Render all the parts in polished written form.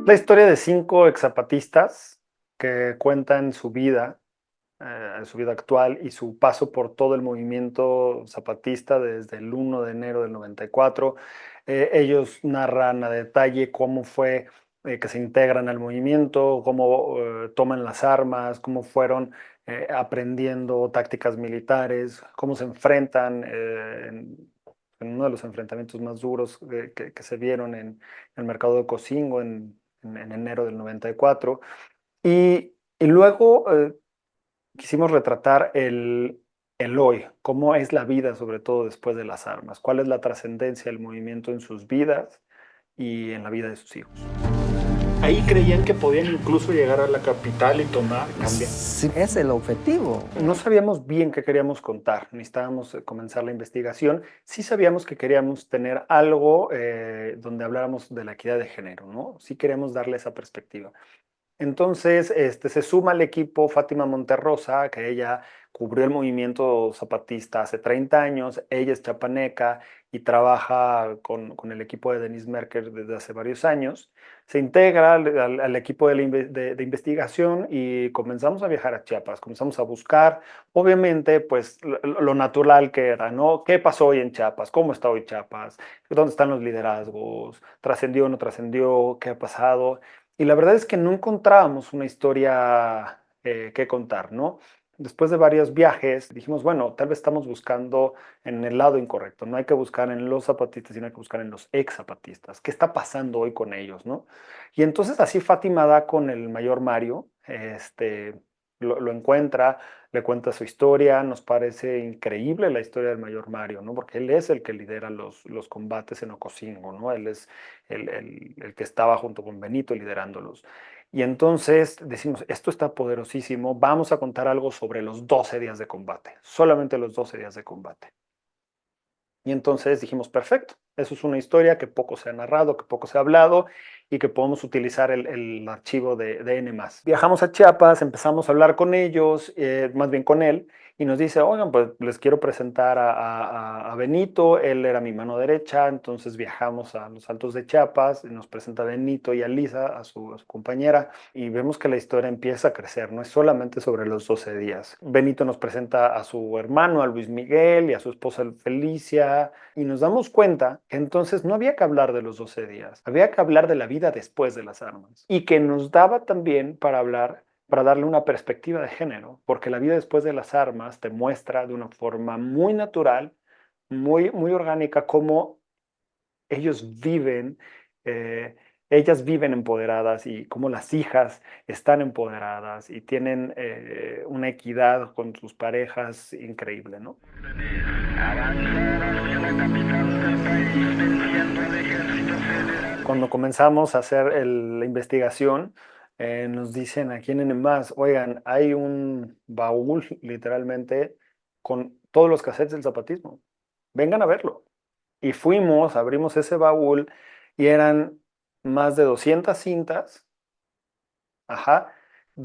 La historia de 5 exzapatistas que cuentan su vida actual y su paso por todo el movimiento zapatista desde el 1 de enero del 94. Ellos narran a detalle cómo fue que se integran al movimiento, cómo toman las armas, cómo fueron aprendiendo tácticas militares, cómo se enfrentan en uno de los enfrentamientos más duros que se vieron en el mercado de Ocosingo en enero del 94. Y luego quisimos retratar el hoy, cómo es la vida, sobre todo después de las armas, cuál es la trascendencia del movimiento en sus vidas y en la vida de sus hijos. Ahí creían que podían incluso llegar a la capital y cambiar. Sí, es el objetivo. No sabíamos bien qué queríamos contar, necesitábamos comenzar la investigación. Sí sabíamos que queríamos tener algo donde habláramos de la equidad de género, ¿no? Sí queríamos darle esa perspectiva. Entonces, se suma al equipo Fátima Monterrosa, que ella cubrió el movimiento zapatista hace 30 años, ella es chapaneca y trabaja con el equipo de Denise Merker desde hace varios años. Se integra al equipo de investigación y comenzamos a viajar a Chiapas, comenzamos a buscar, obviamente, pues lo natural que era, ¿no? ¿Qué pasó hoy en Chiapas? ¿Cómo está hoy Chiapas? ¿Dónde están los liderazgos? ¿Trascendió o no trascendió? ¿Qué ha pasado? Y la verdad es que no encontrábamos una historia que contar, ¿no? Después de varios viajes, dijimos, bueno, tal vez estamos buscando en el lado incorrecto. No hay que buscar en los zapatistas, sino hay que buscar en los ex zapatistas. ¿Qué está pasando hoy con ellos, no? Y entonces así Fátima da con el mayor Mario, lo encuentra, le cuenta su historia, nos parece increíble la historia del mayor Mario, ¿no? Porque él es el que lidera los combates en Ocosingo, ¿no? Él es el que estaba junto con Benito liderándolos. Y entonces decimos, esto está poderosísimo, vamos a contar algo sobre los 12 días de combate, solamente los 12 días de combate. Y entonces dijimos, perfecto, eso es una historia que poco se ha narrado, que poco se ha hablado y que podemos utilizar el archivo de N+. Viajamos a Chiapas, empezamos a hablar con ellos, más bien con él, y nos dice, oigan, pues les quiero presentar a Benito, él era mi mano derecha, entonces viajamos a los Altos de Chiapas, y nos presenta a Benito y a Lisa, a su compañera, y vemos que la historia empieza a crecer, no es solamente sobre los 12 días. Benito nos presenta a su hermano, a Luis Miguel, y a su esposa Felicia, y nos damos cuenta que entonces no había que hablar de los 12 días, había que hablar de la vida después de las armas, y que nos daba también para hablar para darle una perspectiva de género, porque la vida después de las armas te muestra de una forma muy natural, muy orgánica, cómo ellos viven, eh, ellas viven empoderadas y cómo las hijas están empoderadas y tienen una equidad con sus parejas increíble, ¿no? Cuando comenzamos a hacer la investigación, nos dicen aquí en N+, oigan, hay un baúl literalmente con todos los cassettes del zapatismo. Vengan a verlo. Y fuimos, abrimos ese baúl y eran más de 200 cintas, ajá,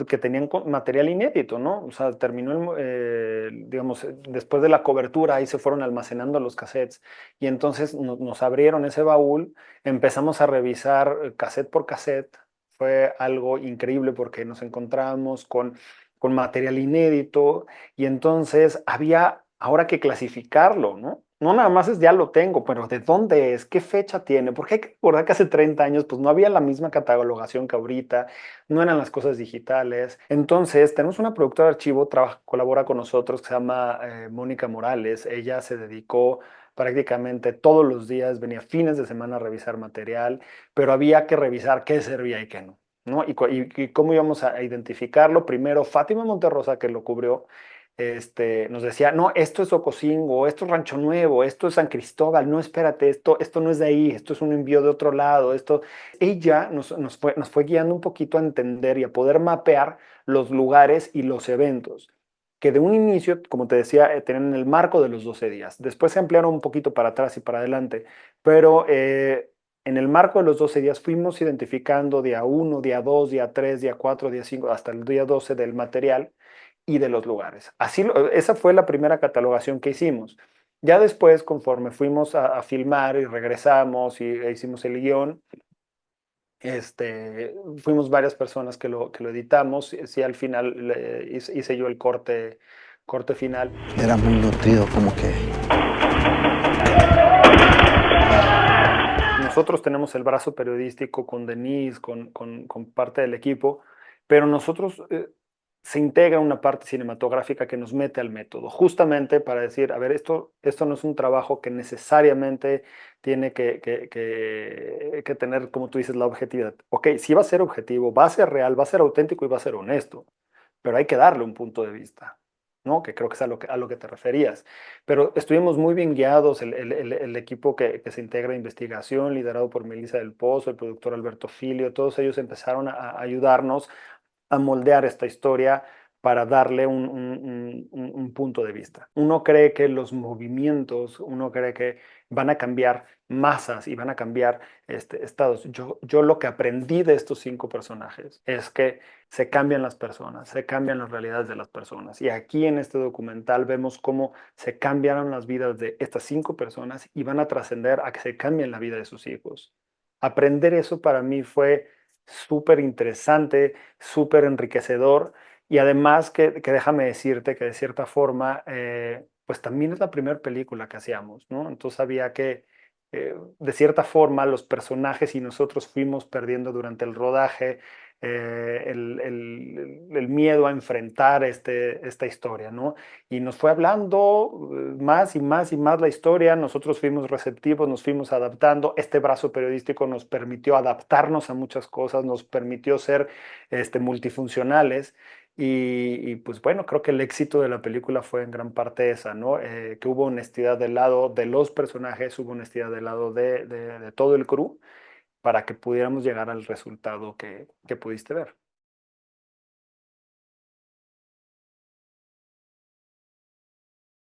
que tenían material inédito, ¿no? O sea, terminó, digamos, después de la cobertura, ahí se fueron almacenando los cassettes. Y entonces nos abrieron ese baúl, empezamos a revisar cassette por cassette. Fue algo increíble porque nos encontramos con material inédito y entonces había ahora que clasificarlo, ¿no? No nada más es ya lo tengo, pero ¿de dónde es? ¿Qué fecha tiene? Porque hay que recordar que hace 30 años pues no había la misma catalogación que ahorita, no eran las cosas digitales. Entonces, tenemos una productora de archivo, colabora con nosotros, que se llama Mónica Morales. Ella se dedicó prácticamente todos los días, venía fines de semana a revisar material, pero había que revisar qué servía y qué no. ¿No? Y cómo íbamos a identificarlo. Primero, Fátima Monterrosa, que lo cubrió, nos decía, no, esto es Ocosingo, esto es Rancho Nuevo, esto es San Cristóbal, no, espérate, esto no es de ahí, esto es un envío de otro lado, esto. Ella nos fue guiando un poquito a entender y a poder mapear los lugares y los eventos, que de un inicio, como te decía, tenían el marco de los 12 días. Después se ampliaron un poquito para atrás y para adelante, pero en el marco de los 12 días fuimos identificando día 1, día 2, día 3, día 4, día 5, hasta el día 12 del material y de los lugares. Esa fue la primera catalogación que hicimos. Ya después, conforme fuimos a filmar y regresamos y hicimos el guión, Fuimos varias personas que lo editamos. Sí, al final hice yo el corte final. Era muy nutrido, como que Nosotros tenemos el brazo periodístico con Denise, con parte del equipo, pero nosotros se integra una parte cinematográfica que nos mete al método, justamente para decir, a ver, esto no es un trabajo que necesariamente tiene que tener, como tú dices, la objetividad. Ok, sí va a ser objetivo, va a ser real, va a ser auténtico y va a ser honesto, pero hay que darle un punto de vista, ¿no? Que creo que es a lo que te referías. Pero estuvimos muy bien guiados, el equipo que se integra en investigación, liderado por Melissa del Pozo, el productor Alberto Filio, todos ellos empezaron a ayudarnos a moldear esta historia para darle un punto de vista. Uno cree que los movimientos, uno cree que van a cambiar masas y van a cambiar estados. Yo lo que aprendí de estos 5 personajes es que se cambian las personas, se cambian las realidades de las personas. Y aquí en este documental vemos cómo se cambiaron las vidas de estas 5 personas y van a trascender a que se cambien la vida de sus hijos. Aprender eso para mí fue súper interesante, súper enriquecedor y además que déjame decirte que de cierta forma, pues también es la primera película que hacíamos, ¿no? Entonces había que, de cierta forma, los personajes y nosotros fuimos perdiendo durante el rodaje el miedo a enfrentar esta historia, ¿no? Y nos fue hablando más y más y más la historia, nosotros fuimos receptivos, nos fuimos adaptando, este brazo periodístico nos permitió adaptarnos a muchas cosas, nos permitió ser multifuncionales pues bueno, creo que el éxito de la película fue en gran parte esa, ¿no? Que hubo honestidad del lado de los personajes, hubo honestidad del lado de todo el crew para que pudiéramos llegar al resultado que pudiste ver.